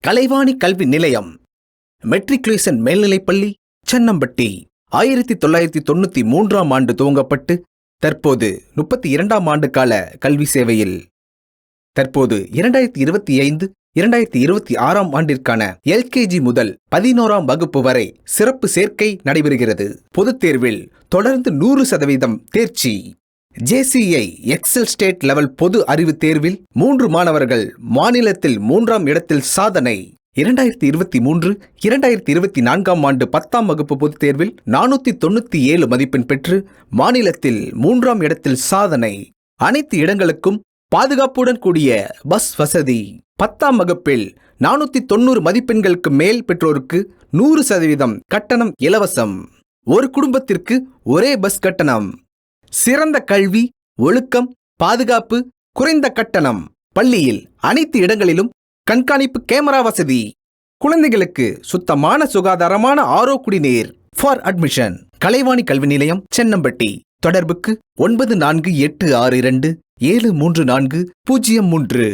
கலைவாணி கல்வி நிலையம் மெட்ரிகுலேஷன் மேல்நிலைப்பள்ளி சென்னம்பட்டி 1993ஆம் ஆண்டு துவங்கப்பட்டு தற்போது 32ஆம் ஆண்டு கால கல்வி சேவையில். தற்போது 2025-2026ஆம் ஆண்டிற்கான LKG முதல் 11ஆம் வகுப்பு வரை சிறப்பு சேர்க்கை நடைபெறுகிறது. பொதுத் தேர்வில் தொடர்ந்து 100% தேர்ச்சி. JCI எக்ஸல் ஸ்டேட் லெவல் பொது அறிவு தேர்வில் 3 மாணவர்கள் மாநிலத்தில் 3ஆம் இடத்தில் சாதனை. 2023-2024ஆம் ஆண்டு 10ஆம் வகுப்பு பொதுத் தேர்வில் 497 மதிப்பெண் பெற்று மாநிலத்தில் 3ஆம் இடத்தில் சாதனை. அனைத்து இடங்களுக்கும் பாதுகாப்புடன் கூடிய பஸ் வசதி. 10ஆம் வகுப்பில் 490 மதிப்பெண்களுக்கு மேல் பெற்றோருக்கு 100% கட்டணம் இலவசம். ஒரு குடும்பத்திற்கு ஒரே பஸ் கட்டணம். சிறந்த கல்வி, ஒழுக்கம், பாதுகாப்பு, குறைந்த கட்டணம். பள்ளியில் அனைத்து இடங்களிலும் கண்காணிப்பு கேமரா வசதி. குழந்தைகளுக்கு சுத்தமான சுகாதாரமான RO குடிநீர். ஃபார் அட்மிஷன் கலைவாணி கல்வி நிலையம் சென்னம்பட்டி. தொடர்புக்கு 9486273403.